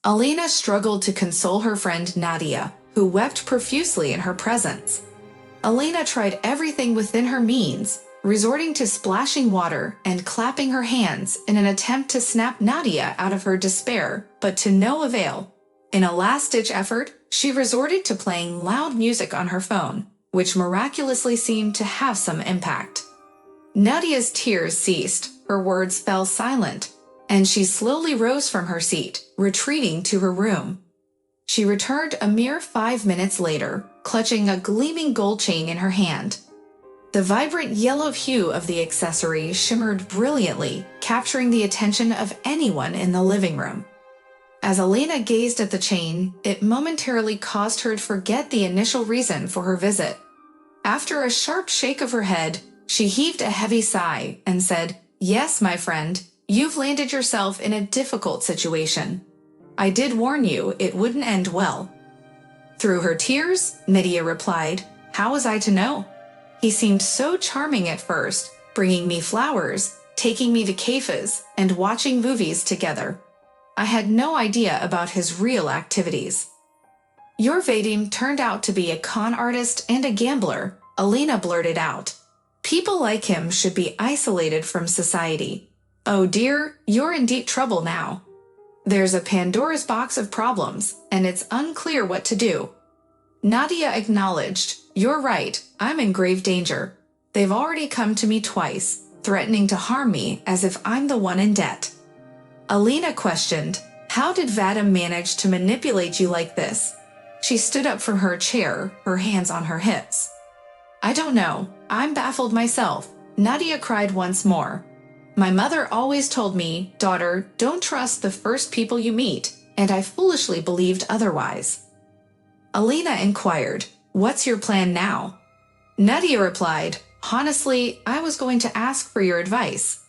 Alina struggled to console her friend Nadia, who wept profusely in her presence. Alina tried everything within her means, resorting to splashing water and clapping her hands in an attempt to snap Nadia out of her despair, but to no avail. In a last-ditch effort, she resorted to playing loud music on her phone, which miraculously seemed to have some impact. Nadia's tears ceased, her words fell silent, and she slowly rose from her seat, retreating to her room. She returned a mere 5 minutes later, clutching a gleaming gold chain in her hand. The vibrant yellow hue of the accessory shimmered brilliantly, capturing the attention of anyone in the living room. As Alina gazed at the chain, it momentarily caused her to forget the initial reason for her visit. After a sharp shake of her head, she heaved a heavy sigh and said, "Yes, my friend, you've landed yourself in a difficult situation. I did warn you it wouldn't end well." Through her tears, Nadia replied, "How was I to know? He seemed so charming at first, bringing me flowers, taking me to cafes, and watching movies together. I had no idea about his real activities." "Your Vadim turned out to be a con artist and a gambler," Alina blurted out. "People like him should be isolated from society. Oh dear, you're in deep trouble now. There's a Pandora's box of problems, and it's unclear what to do." Nadia acknowledged, "You're right, I'm in grave danger. They've already come to me twice, threatening to harm me as if I'm the one in debt." Alina questioned, "How did Vadim manage to manipulate you like this?" She stood up from her chair, her hands on her hips. "I don't know, I'm baffled myself," Nadia cried once more. "My mother always told me, 'Daughter, don't trust the first people you meet,' and I foolishly believed otherwise." Alina inquired, "What's your plan now?" Nadia replied, "Honestly, I was going to ask for your advice."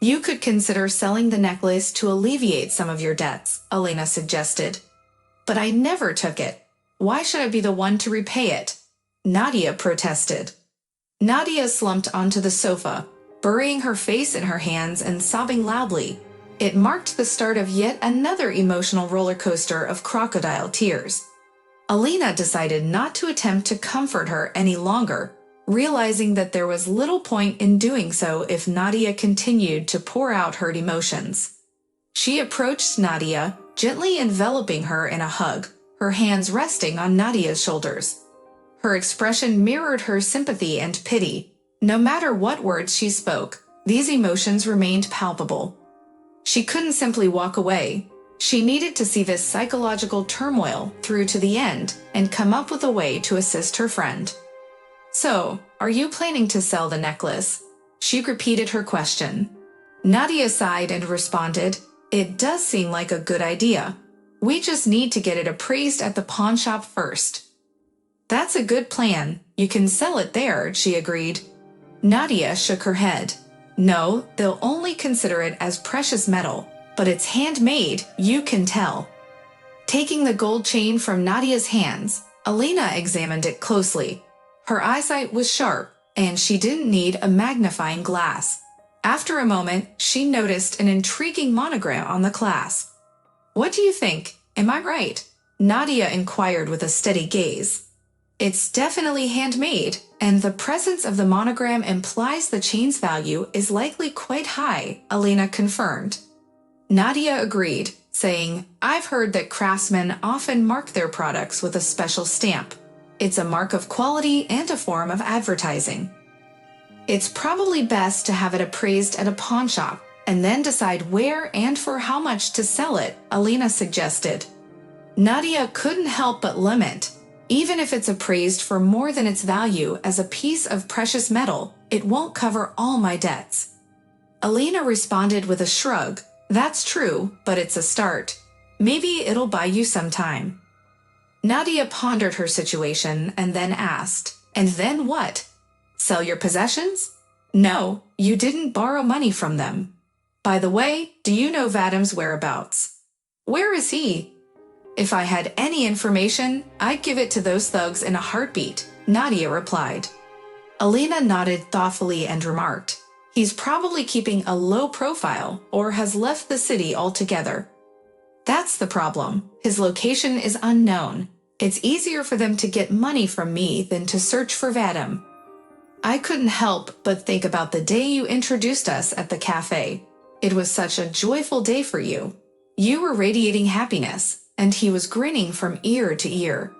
"You could consider selling the necklace to alleviate some of your debts," Alina suggested. "But I never took it. Why should I be the one to repay it?" Nadia protested. Nadia slumped onto the sofa, burying her face in her hands and sobbing loudly. It marked the start of yet another emotional roller coaster of crocodile tears. Alina decided not to attempt to comfort her any longer, realizing that there was little point in doing so if Nadia continued to pour out her emotions. She approached Nadia, gently enveloping her in a hug, her hands resting on Nadia's shoulders. Her expression mirrored her sympathy and pity. No matter what words she spoke, these emotions remained palpable. She couldn't simply walk away. She needed to see this psychological turmoil through to the end and come up with a way to assist her friend. "So, are you planning to sell the necklace?" She repeated her question. Nadia sighed and responded, "It does seem like a good idea. We just need to get it appraised at the pawn shop first." "That's a good plan. You can sell it there," she agreed. Nadia shook her head. "No, they'll only consider it as precious metal, but it's handmade, you can tell." Taking the gold chain from Nadia's hands, Alina examined it closely. Her eyesight was sharp, and she didn't need a magnifying glass. After a moment, she noticed an intriguing monogram on the clasp. "What do you think? Am I right?" Nadia inquired with a steady gaze. "It's definitely handmade, and the presence of the monogram implies the chain's value is likely quite high," Alina confirmed. Nadia agreed, saying, "I've heard that craftsmen often mark their products with a special stamp. It's a mark of quality and a form of advertising. It's probably best to have it appraised at a pawn shop, and then decide where and for how much to sell it," Alina suggested. Nadia couldn't help but lament. Even if it's appraised for more than its value as a piece of precious metal, it won't cover all my debts. Alina responded with a shrug. "That's true, but it's a start. Maybe it'll buy you some time." Nadia pondered her situation and then asked, "And then what? Sell your possessions?" "No, you didn't borrow money from them. By the way, do you know Vadim's whereabouts?" "Where is he?" "If I had any information, I'd give it to those thugs in a heartbeat," Nadia replied. Alina nodded thoughtfully and remarked, "He's probably keeping a low profile or has left the city altogether." That's the problem. His location is unknown. It's easier for them to get money from me than to search for Vadim. I couldn't help but think about the day you introduced us at the cafe. It was such a joyful day for you. You were radiating happiness, and he was grinning from ear to ear.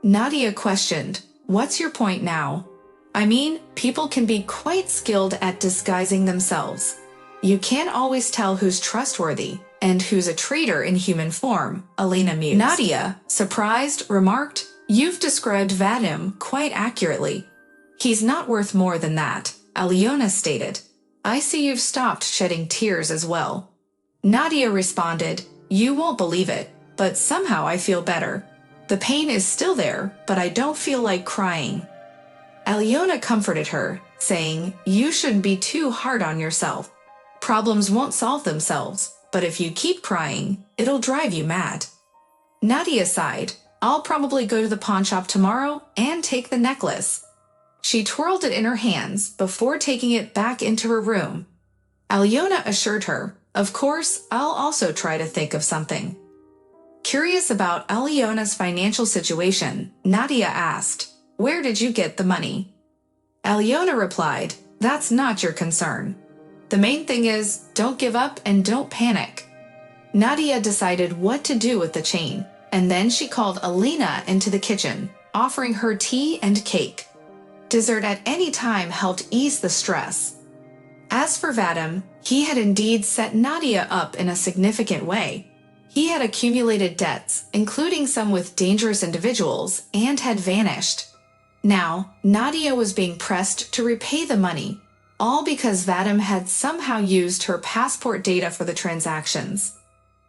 Nadia questioned, "What's your point now?" "I mean, people can be quite skilled at disguising themselves. You can't always tell who's trustworthy and who's a traitor in human form," Alina mused. Nadia, surprised, remarked, "You've described Vadim quite accurately." "He's not worth more than that," Alyona stated. "I see you've stopped shedding tears as well." Nadia responded, "You won't believe it, but somehow I feel better. The pain is still there, but I don't feel like crying." Alyona comforted her, saying, "You shouldn't be too hard on yourself. Problems won't solve themselves, but if you keep crying, it'll drive you mad." Nadia sighed. "I'll probably go to the pawn shop tomorrow and take the necklace." She twirled it in her hands before taking it back into her room. Alyona assured her, "Of course, I'll also try to think of something." Curious about Alyona's financial situation, Nadia asked, "Where did you get the money?" Alyona replied, "That's not your concern. The main thing is, don't give up and don't panic." Nadia decided what to do with the chain, and then she called Alina into the kitchen, offering her tea and cake. Dessert at any time helped ease the stress. As for Vadim, he had indeed set Nadia up in a significant way. He had accumulated debts, including some with dangerous individuals, and had vanished. Now, Nadia was being pressed to repay the money, all because Vadim had somehow used her passport data for the transactions.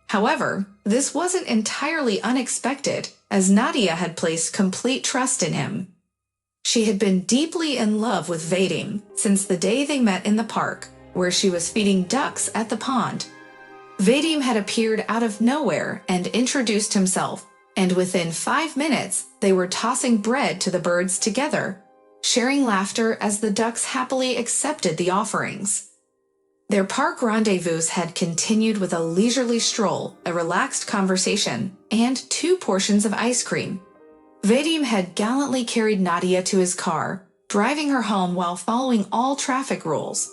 However, this wasn't entirely unexpected, as Nadia had placed complete trust in him. She had been deeply in love with Vadim since the day they met in the park, where she was feeding ducks at the pond. Vadim had appeared out of nowhere and introduced himself, and within 5 minutes, they were tossing bread to the birds together, sharing laughter as the ducks happily accepted the offerings. Their park rendezvous had continued with a leisurely stroll, a relaxed conversation, and 2 portions of ice cream. Vadim had gallantly carried Nadia to his car, driving her home while following all traffic rules.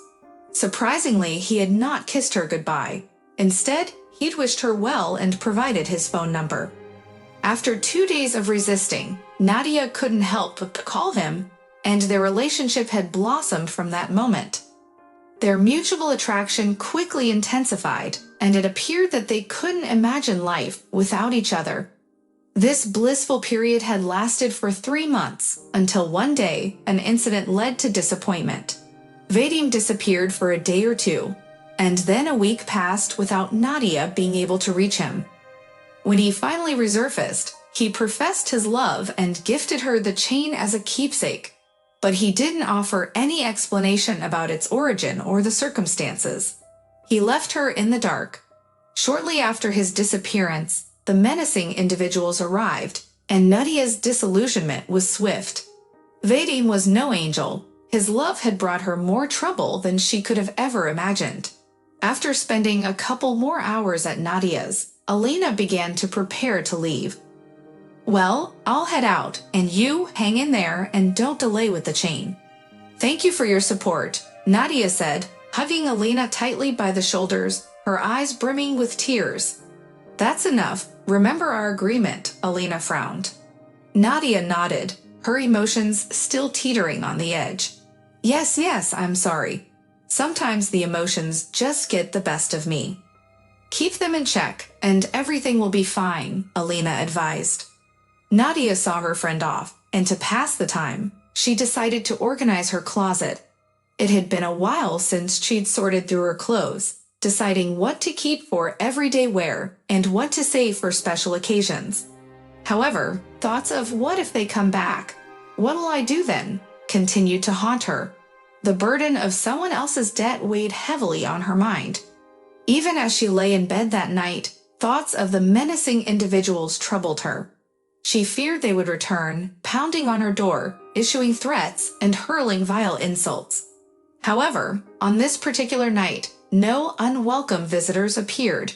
Surprisingly, he had not kissed her goodbye. Instead, he'd wished her well and provided his phone number. After 2 days of resisting, Nadia couldn't help but call him, and their relationship had blossomed from that moment. Their mutual attraction quickly intensified, and it appeared that they couldn't imagine life without each other. This blissful period had lasted for 3 months, until one day an incident led to disappointment. Vadim disappeared for a day or 2, and then a week passed without Nadia being able to reach him. When he finally resurfaced, he professed his love and gifted her the chain as a keepsake, but he didn't offer any explanation about its origin or the circumstances. He left her in the dark. Shortly after his disappearance, the menacing individuals arrived, and Nadia's disillusionment was swift. Vadim was no angel. His love had brought her more trouble than she could have ever imagined. After spending a couple more hours at Nadia's, Alina began to prepare to leave. "Well, I'll head out, and you hang in there and don't delay with the chain." "Thank you for your support," Nadia said, hugging Alina tightly by the shoulders, her eyes brimming with tears. "That's enough. Remember our agreement," Alina frowned. Nadia nodded, her emotions still teetering on the edge. Yes, I'm sorry. Sometimes the emotions just get the best of me." "Keep them in check, and everything will be fine," Alina advised. Nadia saw her friend off, and to pass the time, she decided to organize her closet. It had been a while since she'd sorted through her clothes, deciding what to keep for everyday wear and what to save for special occasions. However, thoughts of what if they come back? What'll I do then? Continued to haunt her. The burden of someone else's debt weighed heavily on her mind. Even as she lay in bed that night, thoughts of the menacing individuals troubled her. She feared they would return, pounding on her door, issuing threats, and hurling vile insults. However, on this particular night, no unwelcome visitors appeared.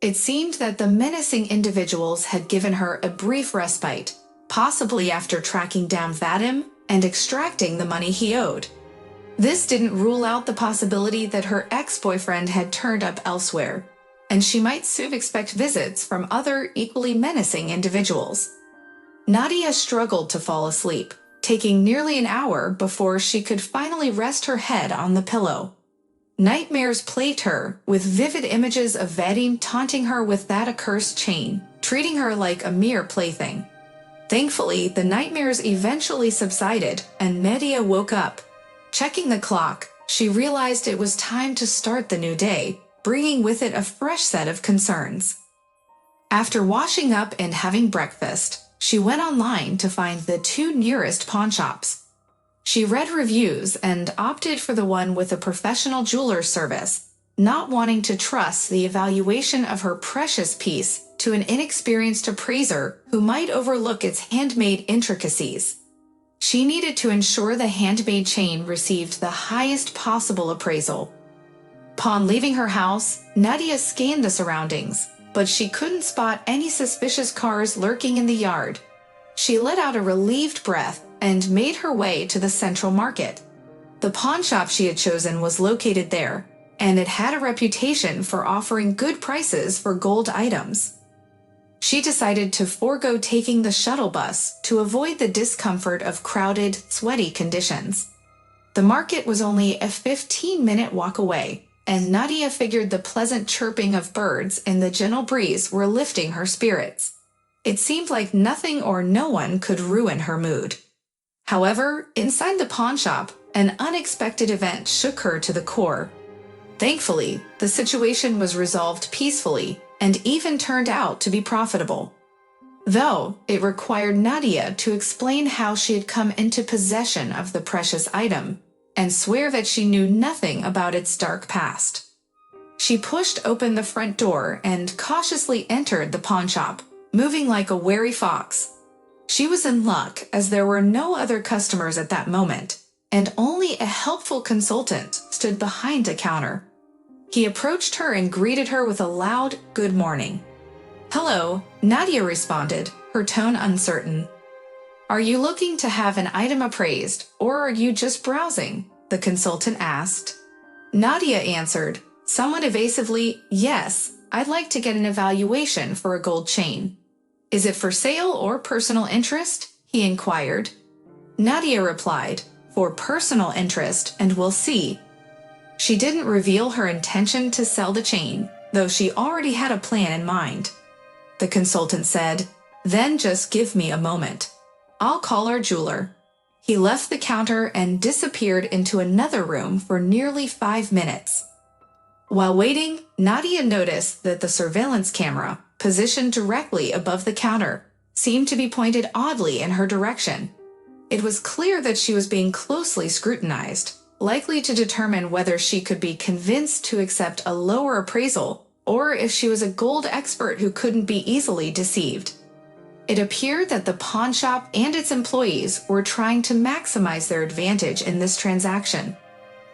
It seemed that the menacing individuals had given her a brief respite, possibly after tracking down Vadim and extracting the money he owed. This didn't rule out the possibility that her ex-boyfriend had turned up elsewhere, and she might soon expect visits from other equally menacing individuals. Nadia struggled to fall asleep, taking nearly an hour before she could finally rest her head on the pillow. Nightmares plagued her, with vivid images of Vadim taunting her with that accursed chain, treating her like a mere plaything. Thankfully, the nightmares eventually subsided, and Nadia woke up. Checking the clock, she realized it was time to start the new day, bringing with it a fresh set of concerns. After washing up and having breakfast, she went online to find the 2 nearest pawnshops. She read reviews and opted for the one with a professional jeweler's service, not wanting to trust the evaluation of her precious piece to an inexperienced appraiser who might overlook its handmade intricacies. She needed to ensure the handmade chain received the highest possible appraisal. Upon leaving her house, Nadia scanned the surroundings, but she couldn't spot any suspicious cars lurking in the yard. She let out a relieved breath and made her way to the Central Market. The pawnshop she had chosen was located there, and it had a reputation for offering good prices for gold items. She decided to forego taking the shuttle bus to avoid the discomfort of crowded, sweaty conditions. The market was only a 15-minute walk away, and Nadia figured the pleasant chirping of birds and the gentle breeze were lifting her spirits. It seemed like nothing or no one could ruin her mood. However, inside the pawnshop, an unexpected event shook her to the core. Thankfully, the situation was resolved peacefully and even turned out to be profitable. Though, it required Nadia to explain how she had come into possession of the precious item and swear that she knew nothing about its dark past. She pushed open the front door and cautiously entered the pawnshop, moving like a wary fox. She was in luck as there were no other customers at that moment, and only a helpful consultant stood behind a counter. He approached her and greeted her with a loud "Good morning." "Hello," Nadia responded, her tone uncertain. "Are you looking to have an item appraised, or are you just browsing?" the consultant asked. Nadia answered, somewhat evasively, "Yes, I'd like to get an evaluation for a gold chain." "Is it for sale or personal interest?" he inquired. Nadia replied, "For personal interest, and we'll see." She didn't reveal her intention to sell the chain, though she already had a plan in mind. The consultant said, "Then just give me a moment. I'll call our jeweler." He left the counter and disappeared into another room for nearly 5 minutes. While waiting, Nadia noticed that the surveillance camera, positioned directly above the counter, seemed to be pointed oddly in her direction. It was clear that she was being closely scrutinized, likely to determine whether she could be convinced to accept a lower appraisal or if she was a gold expert who couldn't be easily deceived. It appeared that the pawnshop and its employees were trying to maximize their advantage in this transaction.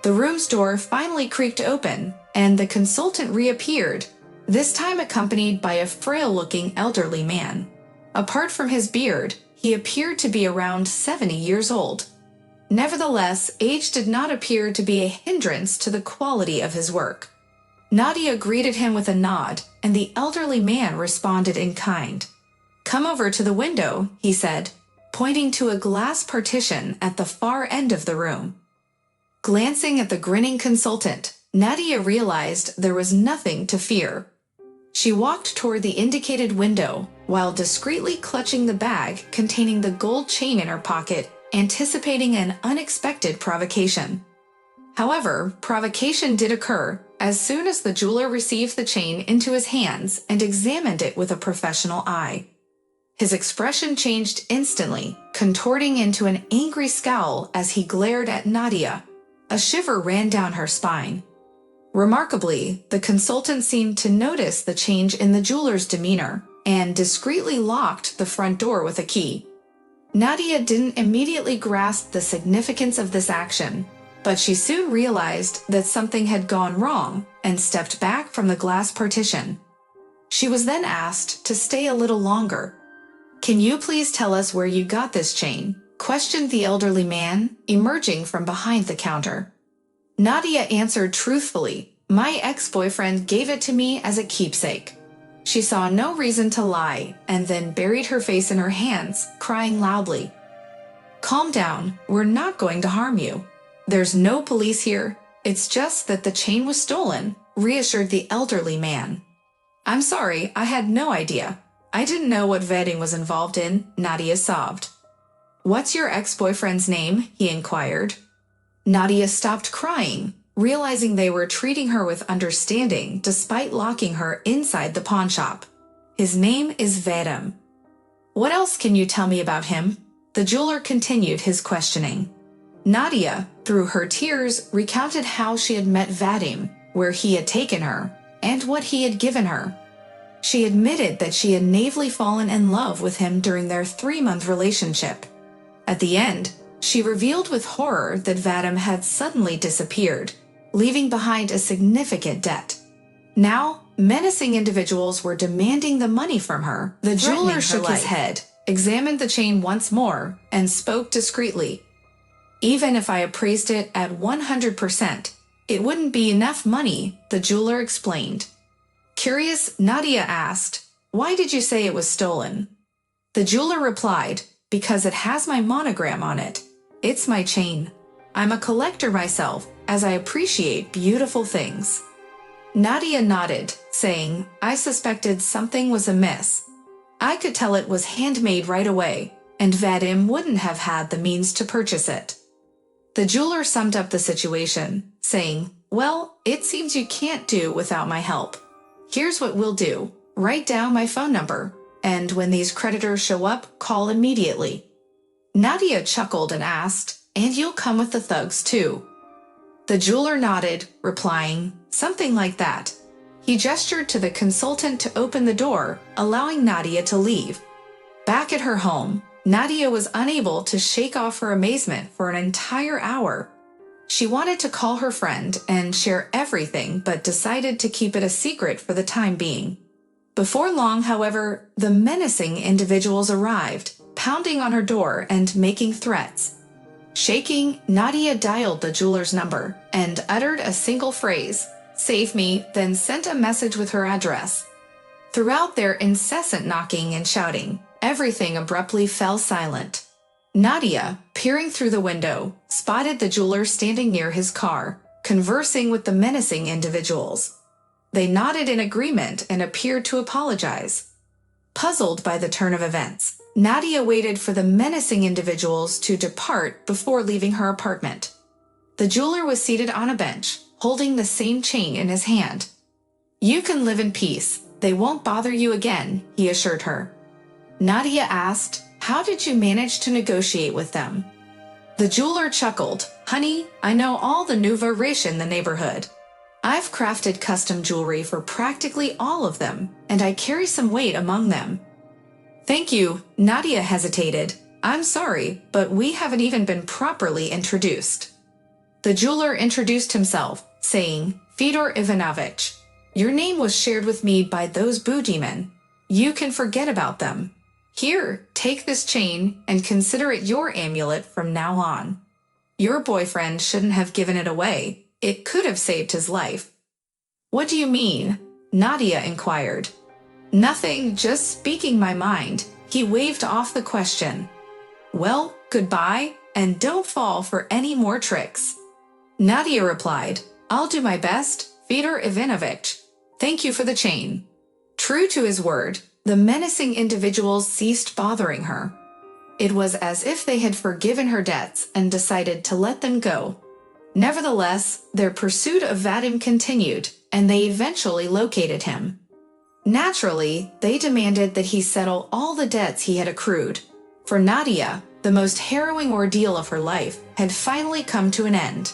The room's door finally creaked open, and the consultant reappeared, this time accompanied by a frail-looking elderly man. Apart from his beard, he appeared to be around 70 years old. Nevertheless, age did not appear to be a hindrance to the quality of his work. Nadia greeted him with a nod, and the elderly man responded in kind. "Come over to the window," he said, pointing to a glass partition at the far end of the room. Glancing at the grinning consultant, Nadia realized there was nothing to fear. She walked toward the indicated window, while discreetly clutching the bag containing the gold chain in her pocket, anticipating an unexpected provocation. However, provocation did occur as soon as the jeweler received the chain into his hands and examined it with a professional eye. His expression changed instantly, contorting into an angry scowl as he glared at Nadia. A shiver ran down her spine. Remarkably, the consultant seemed to notice the change in the jeweler's demeanor and discreetly locked the front door with a key. Nadia didn't immediately grasp the significance of this action, but she soon realized that something had gone wrong and stepped back from the glass partition. She was then asked to stay a little longer. "Can you please tell us where you got this chain?" questioned the elderly man, emerging from behind the counter. Nadia answered truthfully, "My ex-boyfriend gave it to me as a keepsake." She saw no reason to lie and then buried her face in her hands, crying loudly. "Calm down, we're not going to harm you. There's no police here, it's just that the chain was stolen," reassured the elderly man. "I'm sorry, I had no idea. I didn't know what vetting was involved in," Nadia sobbed. "What's your ex-boyfriend's name?" he inquired. Nadia stopped crying, realizing they were treating her with understanding despite locking her inside the pawn shop. "His name is Vadim." "What else can you tell me about him?" The jeweler continued his questioning. Nadia, through her tears, recounted how she had met Vadim, where he had taken her, and what he had given her. She admitted that she had naively fallen in love with him during their 3-month relationship. At the end, she revealed with horror that Vadim had suddenly disappeared, leaving behind a significant debt. Now, menacing individuals were demanding the money from her. The jeweler shook his head, examined the chain once more, and spoke discreetly. "Even if I appraised it at 100%, it wouldn't be enough money," the jeweler explained. Curious, Nadia asked, "Why did you say it was stolen?" The jeweler replied, "Because it has my monogram on it. It's my chain. I'm a collector myself, as I appreciate beautiful things." Nadia nodded, saying, "I suspected something was amiss. I could tell it was handmade right away, and Vadim wouldn't have had the means to purchase it." The jeweler summed up the situation, saying, "Well, it seems you can't do without my help. Here's what we'll do. Write down my phone number, and when these creditors show up, call immediately." Nadia chuckled and asked, "And you'll come with the thugs too?" The jeweler nodded, replying, "Something like that." He gestured to the consultant to open the door, allowing Nadia to leave. Back at her home, Nadia was unable to shake off her amazement for an entire hour. She wanted to call her friend and share everything, but decided to keep it a secret for the time being. Before long, however, the menacing individuals arrived, pounding on her door and making threats. Shaking, Nadia dialed the jeweler's number and uttered a single phrase, "Save me," then sent a message with her address. Throughout their incessant knocking and shouting, everything abruptly fell silent. Nadia, peering through the window, spotted the jeweler standing near his car, conversing with the menacing individuals. They nodded in agreement and appeared to apologize. Puzzled by the turn of events, Nadia waited for the menacing individuals to depart before leaving her apartment. The jeweler was seated on a bench, holding the same chain in his hand. "You can live in peace. They won't bother you again," he assured her. Nadia asked, "How did you manage to negotiate with them?" The jeweler chuckled, "Honey, I know all the nouveau riche in the neighborhood. I've crafted custom jewelry for practically all of them, and I carry some weight among them." "Thank you," Nadia hesitated. "I'm sorry, but we haven't even been properly introduced." The jeweler introduced himself, saying, "Fyodor Ivanovich, your name was shared with me by those bougie men. You can forget about them. Here, take this chain and consider it your amulet from now on. Your boyfriend shouldn't have given it away. It could have saved his life." "What do you mean?" Nadia inquired. "Nothing, just speaking my mind." He waved off the question. "Well, goodbye, and don't fall for any more tricks." Nadia replied, "I'll do my best, Fyodor Ivanovich. Thank you for the chain." True to his word, the menacing individuals ceased bothering her. It was as if they had forgiven her debts and decided to let them go. Nevertheless, their pursuit of Vadim continued, and they eventually located him. Naturally, they demanded that he settle all the debts he had accrued. For Nadia, the most harrowing ordeal of her life had finally come to an end.